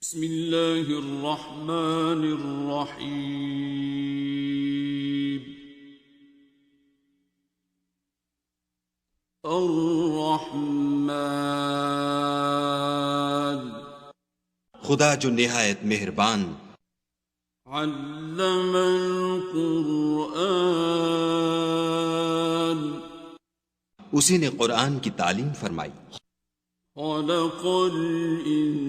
بسم اللہ الرحمن الرحیم الرحمن خدا جو نہایت مہربان، علم القرآن اسی نے قرآن کی تعلیم فرمائی، خلق الانسان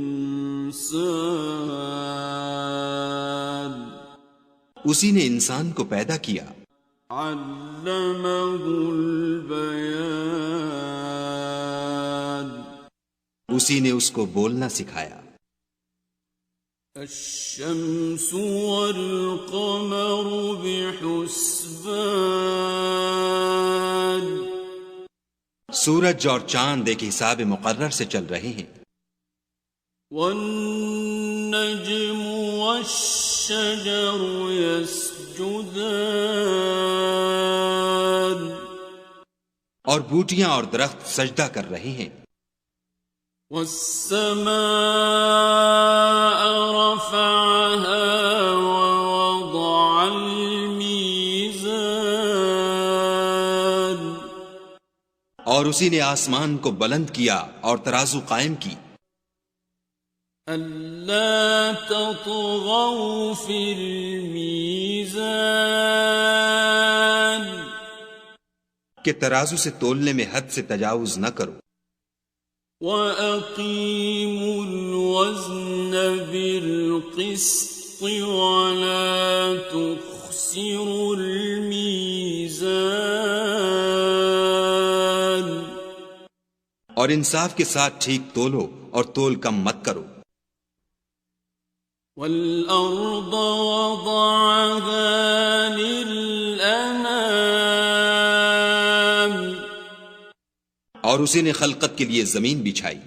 اسی نے انسان کو پیدا کیا، علمہ البیان اسی نے اس کو بولنا سکھایا، الشمس والقمر بحسبان سورج اور چاند ایک حساب مقرر سے چل رہے ہیں، والنجم والشجر يسجدان اور بوٹیاں اور درخت سجدہ کر رہے ہیں، والسماء رفعها ووضع الميزان اور اسی نے آسمان کو بلند کیا اور ترازو قائم کی، أَلَّا تَطْغَوْا فِي الْمِيزَانِ کہ ترازو سے تولنے میں حد سے تجاوز نہ کرو، وَأَقِيمُوا الْوَزْنَ بِالْقِسْطِ وَلَا تُخْسِرُوا الْمِيزَانَ اور انصاف کے ساتھ ٹھیک تولو اور تول کم مت کرو، وَالْأَرْضَ وَضَعَهَا لِلْأَنَامِ اور اسی نے خلقت کے لیے زمین بچھائی،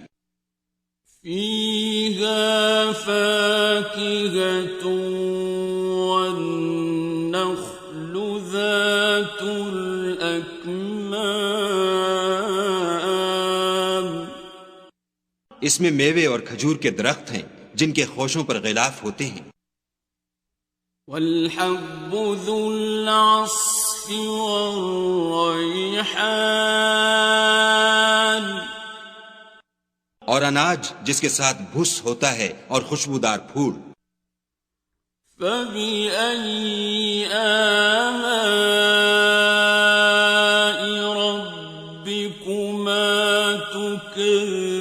فِيهَا فَاكِهَةٌ وَالنَّخْلُ ذَاتُ الْأَكْمَامِ اس میں میوے اور کھجور کے درخت ہیں جن کے خوشوں پر غلاف ہوتے ہیں، وَالْحَبُّ ذُو الْعَصْفِ وَالرَّيْحَانِ اور اناج جس کے ساتھ بھس ہوتا ہے اور خوشبودار پھول، فَبِأَيِّ آلَاءِ رَبِّكُمَا تُكَذِّبَانِ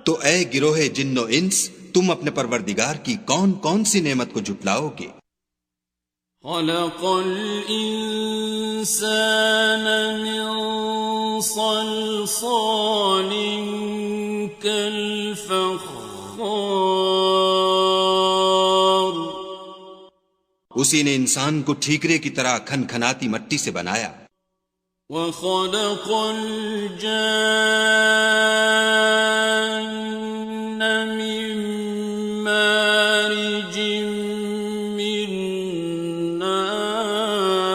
تو اے گروہ جن و انس، تم اپنے پروردگار کی کون کون سی نعمت کو جھٹلاؤ گے؟ خَلَقَ الْإِنسَانَ مِنْ صَلْصَالٍ كَالْفَخَّارِ اسی نے انسان کو ٹھیکرے کی طرح کھن کھناتی مٹی سے بنایا، وَخَلَقَ الْجَانَّ مِن مَّارِجٍ مِّن نَّارٍ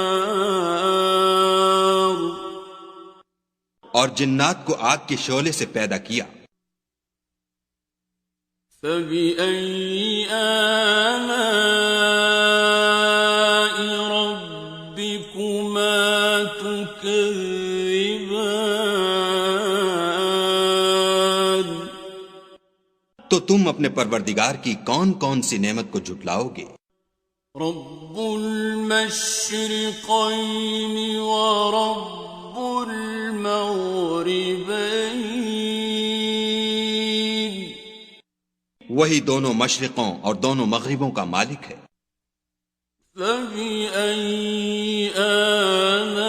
اور جنات کو آگ کے شعلے سے پیدا کیا، فَبِأَيِّ آلَاءِ رَبِّكُمَا تُكَذِّبَانِ تو تم اپنے پروردگار کی کون کون سی نعمت کو جھٹلاؤ گے؟ رب المشرقین ورب المغربین وہی دونوں مشرقوں اور دونوں مغربوں کا مالک ہے، فَبِأَيِّ آلَاءِ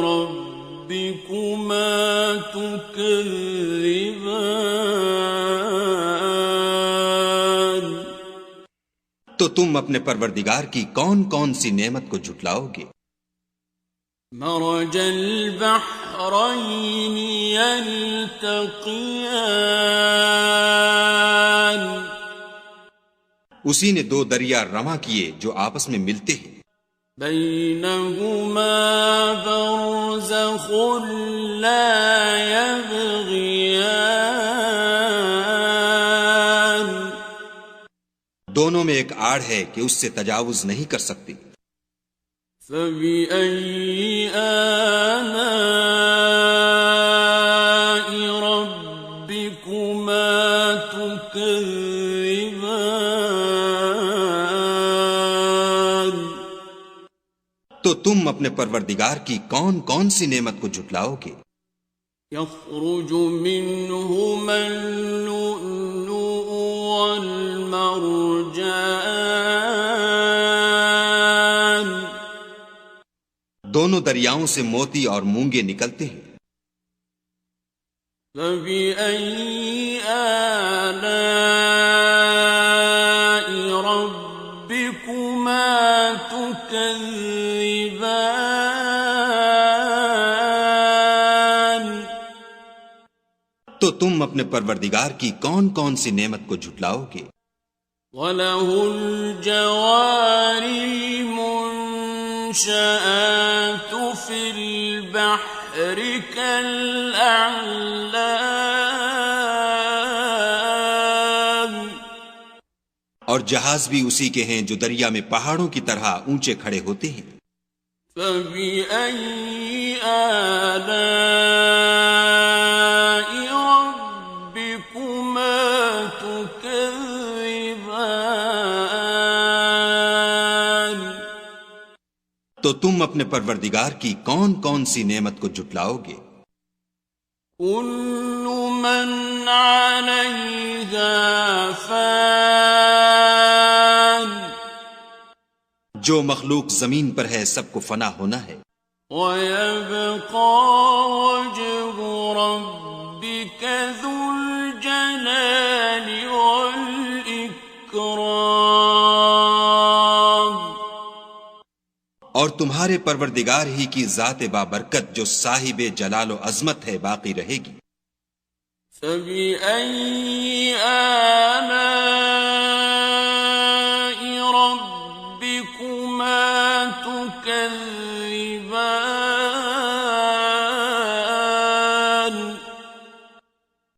رَبِّكُمَا تُكَذِّبَانِ تو تم اپنے پروردگار کی کون کون سی نعمت کو جھٹلاؤ گے؟ مرج البحرین یلتقیان اسی نے دو دریا رواں کیے جو آپس میں ملتے ہیں، بينهما برزخ لا يبغيان دونوں میں ایک آڑ ہے کہ اس سے تجاوز نہیں کر سکتی. فبأي آلاء ربكما تكذبان تو تم اپنے پروردگار کی کون کون سی نعمت کو جھٹلاؤ گے؟ يخرج منهما اللؤلؤ والمرجان دونوں دریاؤں سے موتی اور مونگے نکلتے ہیں. فبأي آلاء ربكما تكذبان تو تم اپنے پروردگار کی کون کون سی نعمت کو جھٹلاؤ گے؟ وَلَهُ الْجَوَارِ الْمُنشَآتُ فِي الْبَحْرِ كَالْأَعْلَامِ اور جہاز بھی اسی کے ہیں جو دریا میں پہاڑوں کی طرح اونچے کھڑے ہوتے ہیں. فَبِأَيِّ آلَاءِ رَبِّكُمَا تُكَذِّبَانِ تو تم اپنے پروردگار کی کون کون سی نعمت کو جھٹلاؤ گے؟ كُلُّ مَنْ عَلَيْهَا فَانٍ جو مخلوق زمین پر ہے سب کو فنا ہونا ہے. وَيَبْقَى وَجْهُ رَبِّكَ ذُو الْجَلَالِ وَالْإِكْرَامِ اور تمہارے پروردگار ہی کی ذات بابرکت جو صاحب جلال و عظمت ہے باقی رہے گی. فَبِأَيِّ آلَاءِ رَبِّكُمَا تُكَذِّبَانِ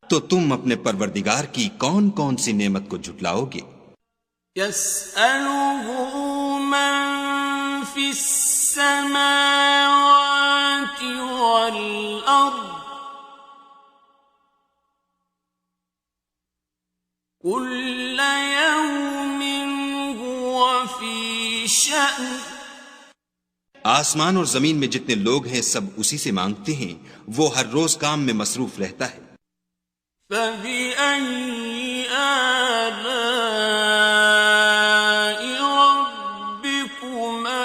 تو تم اپنے پروردگار کی کون کون سی نعمت کو جھٹلاؤ گے؟ يَسْأَلُهُ مَن فِي السَّمَاوَاتِ وَالْأَرْضِ كُلَّ يَوْمٍ هُوَ فِي شَأْنٍ آسمان اور زمین میں جتنے لوگ ہیں سب اسی سے مانگتے ہیں، وہ ہر روز کام میں مصروف رہتا ہے. فَبِأَيِّ آلَاءِ رَبِّكُمَا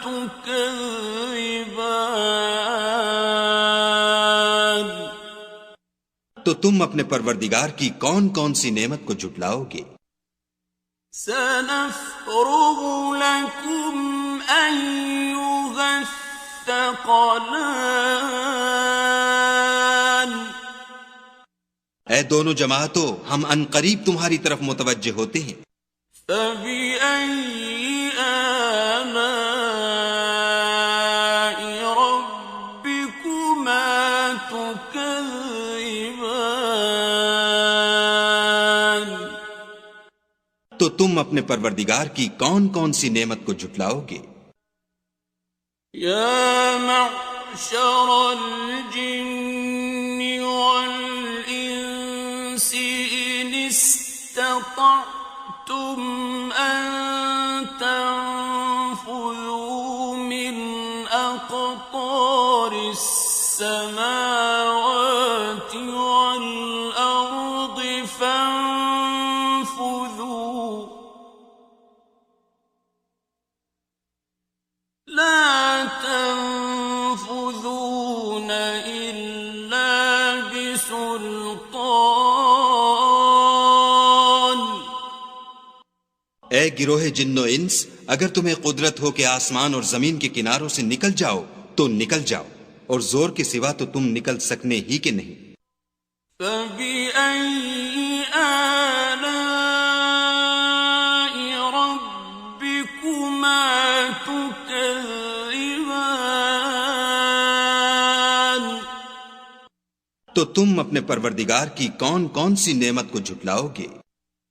تُكَذِّبَانِ تو تم اپنے پروردگار کی کون کون سی نعمت کو جھٹلاؤ گے؟ سَنَفْرُغُ لَكُمْ أَيُّهَ الثَّقَلَانِ اے دونوں جماعتوں، ہم ان قریب تمہاری طرف متوجہ ہوتے ہیں. فَبِأَيِّ آلَاءِ رَبِّكُمَا تُكَذِّبَانِ تو تم اپنے پروردگار کی کون کون سی نعمت کو جھٹلاؤ گے؟ يَا مَعْشَرَ الْجِنِّ وَالْإِنسِ إِنِ اسْتَطَعْتُمْ أَن تَنفُذُوا مِنْ أَقْطَارِ السَّمَاوَاتِ وَالْأَرْضِ فَانفُذُوا لَا تَنفُذُونَ إِلَّا بِسُلْطَانٍ اے گروہ جن و انس، اگر تمہیں قدرت ہو کہ آسمان اور زمین کے کناروں سے نکل جاؤ تو نکل جاؤ، اور زور کے سوا تو تم نکل سکنے ہی کہ نہیں. فَبِأَيِّ آلَاءِ رَبِّكُمَا تُكَذِّبَانِ تو تم اپنے پروردگار کی کون کون سی نعمت کو جھٹلاؤ گے؟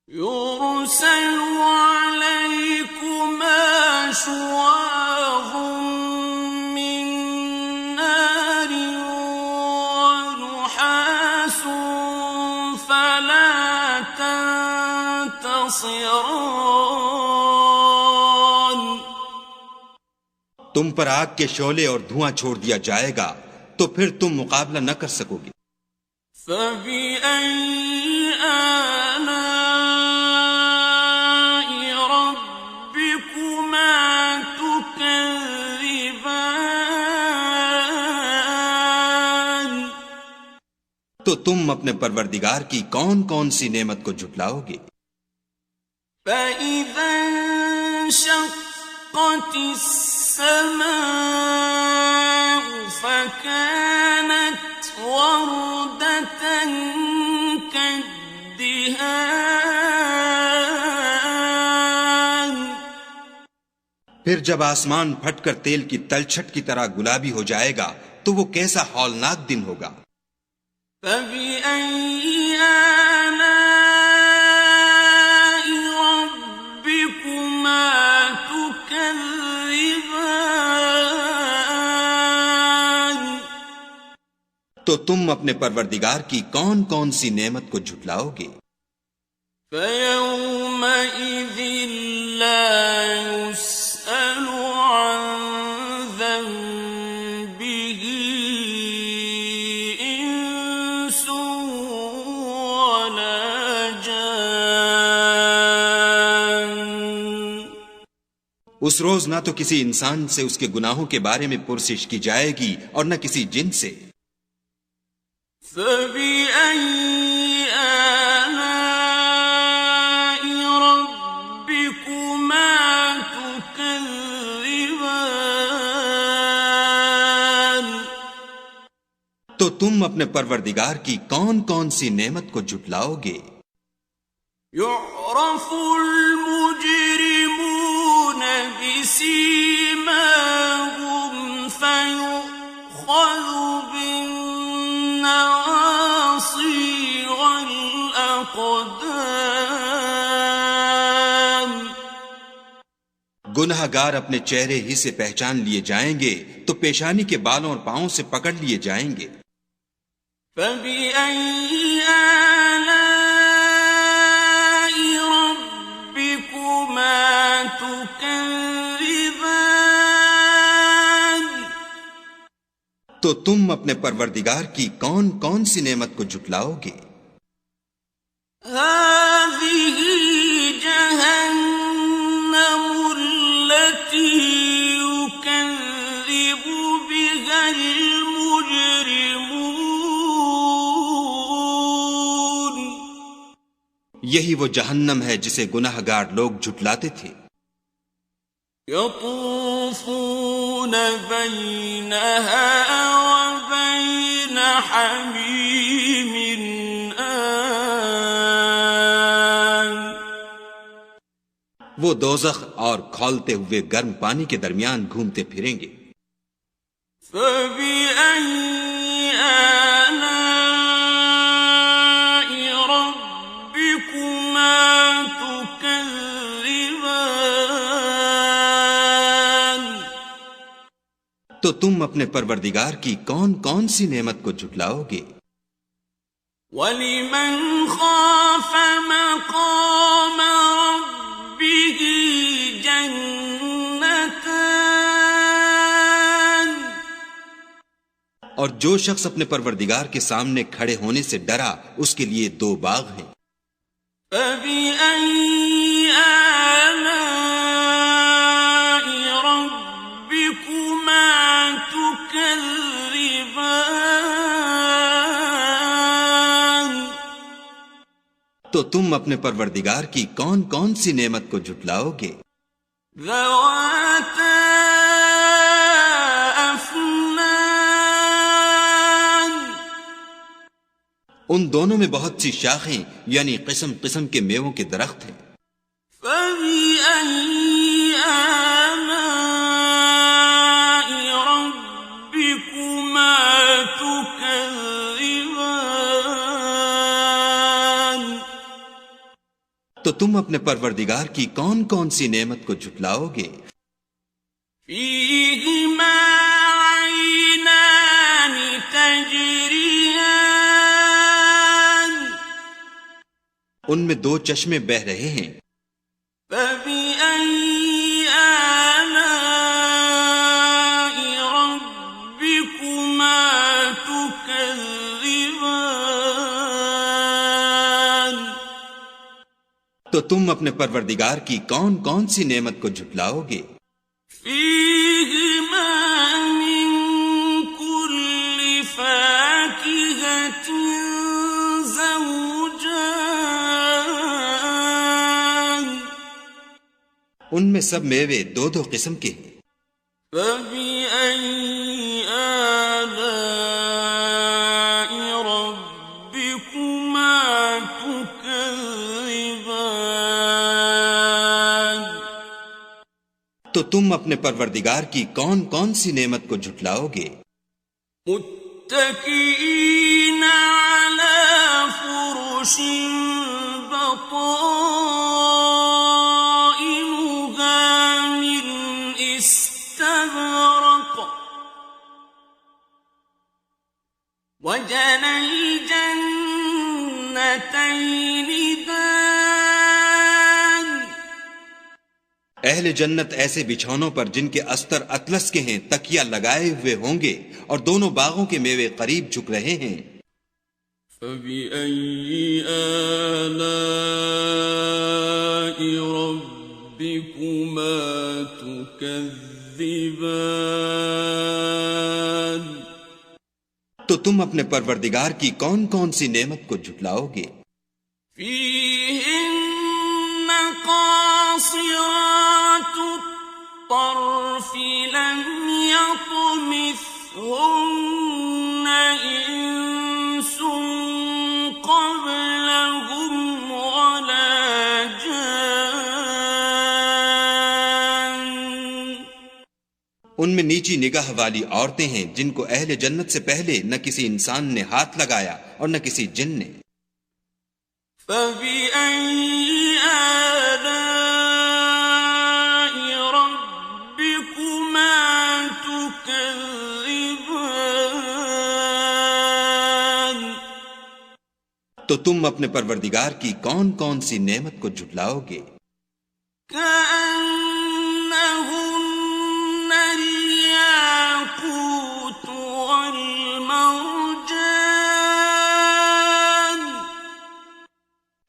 يرسل عليكما شواظ من نار ونحاس فلا تنتصران. تم پر آگ کے شعلے اور دھواں چھوڑ دیا جائے گا تو پھر تم مقابلہ نہ کر سکو گے. فَبِأَيِّ آلَاءِ رَبِّكُمَا تُكَذِّبَانِ. تو تم اپنے پروردگار کی کون کون سی نعمت کو جھٹلاؤ گے؟ فَإِذَا انشَقَّتِ السَّمَاءُ فَكَانَتْ وَرْدَةً كَالدِّهَانِ. پھر جب آسمان پھٹ کر تیل کی تلچھٹ کی طرح گلابی ہو جائے گا تو وہ کیسا ہولناک دن ہوگا. فَبِأَيِّ آلَاءِ رَبِّكُمَا تُكَذِّبَانِ. تو تم اپنے پروردگار کی کون کون سی نعمت کو جھٹلاؤ گے؟ فَيَوْمَئِذٍ لَا يُسْأَلُ عَنْ ذَنبِهِ إِنسٌ وَلَا جَانٌ. اس روز نہ تو کسی انسان سے اس کے گناہوں کے بارے میں پرسش کی جائے گی اور نہ کسی جن سے. فَبِأَيِّ آلَاءِ رَبِّكُمَا تُكَذِّبَانِ. تو تم اپنے پروردگار کی کون کون سی نعمت کو جھٹلاؤ گے؟ يُعْرَفُ الْمُجْرِمُونَ بِسِيمَاهُمْ فَيُؤْخَذُ بِالنَّوَاصِي وَالْأَقْدَامِ. گناہ گار اپنے چہرے ہی سے پہچان لیے جائیں گے تو پیشانی کے بالوں اور پاؤں سے پکڑ لیے جائیں گے. فَبِأَيِّ آلَاءِ رَبِّكُمَا تُكَذِّبَانِ. تو تم اپنے پروردگار کی کون کون سی نعمت کو جھٹلاؤ گے؟ هَٰذِهِ جَهَنَّمُ الَّتِي يُكَذِّبُ بِهَا الْمُجْرِمُونَ. یہی وہ جہنم ہے جسے گناہ گار لوگ جھٹلاتے تھے. يَطُوفُونَ بَيْنَهَا وَبَيْنَ حَمِيمٍ آنٍ. وہ دوزخ اور کھولتے ہوئے گرم پانی کے درمیان گھومتے پھریں گے. فَبِأَيِّ آلَاءِ رَبِّكُمَا تُكَذِّبَانِ. تو تم اپنے پروردگار کی کون کون سی نعمت کو جھٹلاؤ گے؟ وَلِمَنْ خَافَ مَقَامَ رَبِّهِ جَنَّتَانِ. اور جو شخص اپنے پروردگار کے سامنے کھڑے ہونے سے ڈرا اس کے لیے 2 باغ ہیں. فَبِأَيِّ آلَاءِ رَبِّكُمَا تُكَذِّبَانِ. تو تم اپنے پروردگار کی کون کون سی نعمت کو جھٹلاؤ گے؟ ذَوَاتَا أَفْنَانٍ. ان دونوں میں بہت سی شاخیں یعنی قسم قسم کے میووں کے درخت ہیں. فَبِأَيِّ آلَاءِ رَبِّكُمَا تُكَذِّبَانِ. تو تم اپنے پروردگار کی کون کون سی نعمت کو جھٹلاؤ گے؟ فیہما عینان تجریان، ان میں دو چشمے بہہ رہے ہیں۔ فبأي آلاء ربكما تكذبان، تو تم اپنے پروردگار کی کون کون سی نعمت کو جھٹلاؤ گے؟ فيهما من كل فاكهة زوجان، ان میں سب میوے دو دو قسم کے ہیں۔ فبأي آلاء ربكما تكذبان، تو تم اپنے پروردگار کی کون کون سی نعمت کو جھٹلاؤ گے؟ متكئين على فرش بطائنها من استبرق، وجنى الجنتين دان، اہل جنت ایسے بچھونوں پر جن کے استر اطلس کے ہیں تکیہ لگائے ہوئے ہوں گے، اور دونوں باغوں کے میوے قریب جھک رہے ہیں۔ فبأي آلاء ربكما تكذبان، تو تم اپنے پروردگار کی کون کون سی نعمت کو جھٹلاؤ گے؟ فيهن قاصرات الطرف لم يطمثهن إنس قبلهم ولا جان، ان میں نیچی نگاہ والی عورتیں ہیں جن کو اہل جنت سے پہلے نہ کسی انسان نے ہاتھ لگایا اور نہ کسی جن نے۔ فبأي آلاء ربكما تكذبان، تو تم اپنے پروردگار کی کون کون سی نعمت کو جھٹلاؤ گے؟ كأنهن الياقوت والمرجان،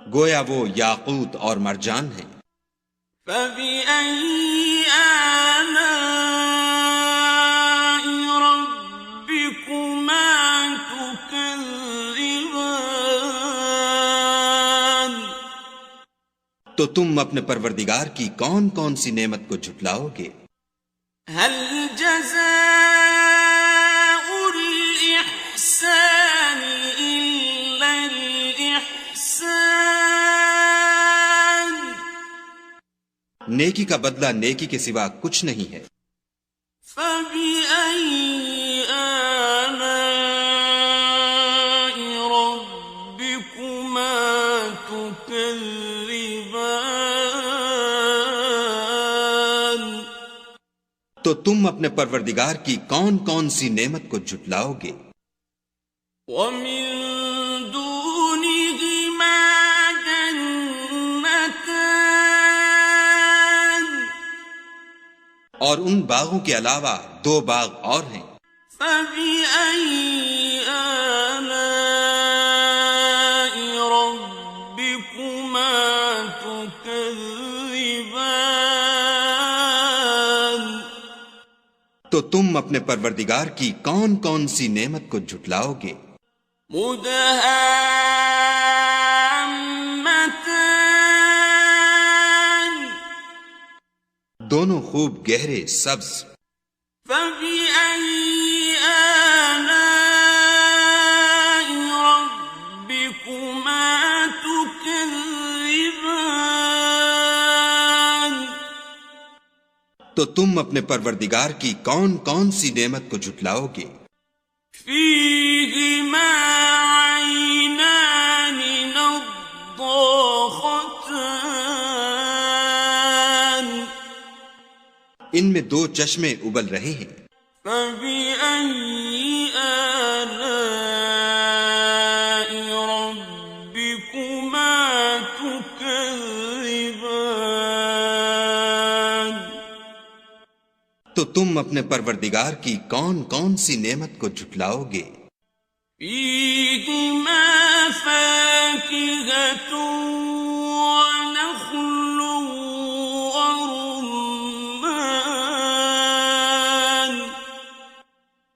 گویا وہ یاقوت اور مرجان ہیں۔ فبأي آلاء ربكما تكذبان، تو تم اپنے پروردگار کی کون کون سی نعمت کو جھٹلاؤ گے؟ هل جزاء الإحسان إلا الإحسان، نیکی کا بدلہ نیکی کے سوا کچھ نہیں ہے۔ فبأي آلاء ربكما تكذبان، تو تم اپنے پروردگار کی کون کون سی نعمت کو جھٹلاؤ گے؟ ومن دونهما جنتان، اور ان باغوں کے علاوہ دو باغ اور ہیں۔ فبأي آلاء ربكما تكذبان، تو تم اپنے پروردگار کی کون کون سی نعمت کو جھٹلاؤ گے؟ مدهامتان، دونوں خوب گہرے سبز۔ فبأي آلاء ربكما تكذبان، تو تم اپنے پروردگار کی کون کون سی نعمت کو جھٹلاؤ گے؟ فيهما عينان نضاختان، ان میں 2 چشمے ابل رہے ہیں. فبأي آلاء ربكما تكذبان. تو تم اپنے پروردگار کی کون کون سی نعمت کو جھٹلاؤ گے؟ فيهما فاكهة ونخل ورمان.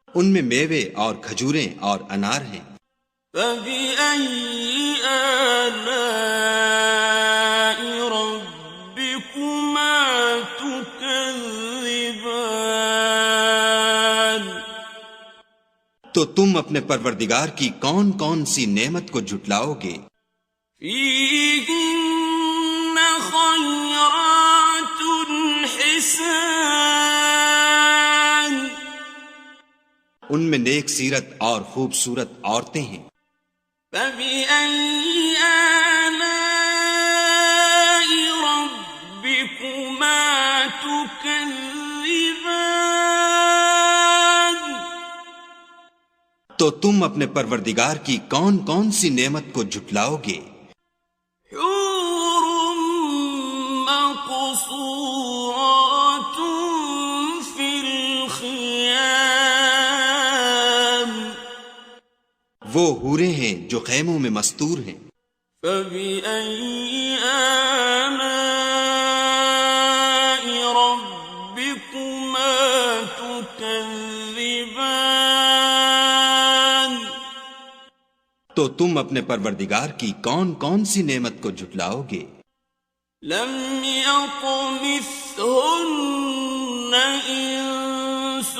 ان میں میوے اور کھجوریں اور انار ہیں. فبأي آلاء ربكما تكذبان. تو تم اپنے پروردگار کی کون کون سی نعمت کو جھٹلاؤ گے؟ فيهن خيرات حسان. ان میں نیک سیرت اور خوبصورت عورتیں ہیں. فبأي آلاء ربكما تكذبان. تو تم اپنے پروردگار کی کون کون سی نعمت کو جھٹلاؤ گے؟ حور مقصورات في الخيام. وہ حوریں ہیں جو خیموں میں مستور ہیں. فبأي آلاء ربكما تكذبان. تو تم اپنے پروردگار کی کون کون سی نعمت کو جھٹلاؤ گے؟ لم يطمثهن إنس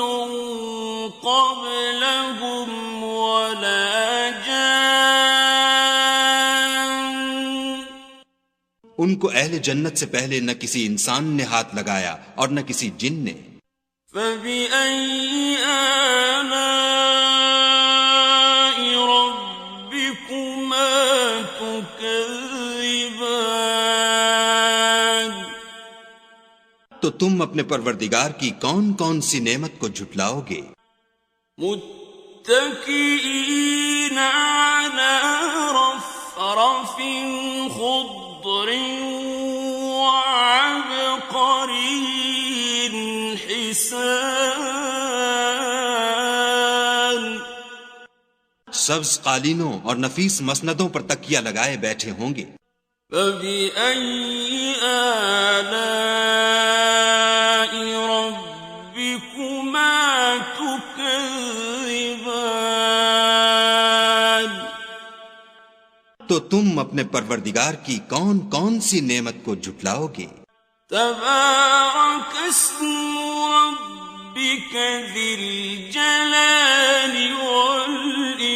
قبلهم ولا جان. ان کو اہل جنت سے پہلے نہ کسی انسان نے ہاتھ لگایا اور نہ کسی جن نے. فبأي آلاء ربكما تكذبان. تو تم اپنے پروردگار کی کون کون سی نعمت کو جھٹلاؤ گے؟ متكئين على رفرف خضر وعبقري حسان. سبز قالینوں اور نفیس مسندوں پر تکیہ لگائے بیٹھے ہوں گے. فبأي آلاء ربكما تكذبان. تو تم اپنے پروردگار کی کون کون سی نعمت کو جھٹلاؤ گے؟ تبارك اسم ربك ذي الجلال والإكرام.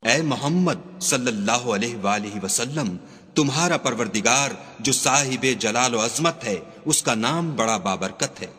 اے محمد صلی اللہ علیہ وآلہ وسلم، تمہارا پروردگار جو صاحب جلال و عظمت ہے، اس کا نام بڑا بابرکت ہے.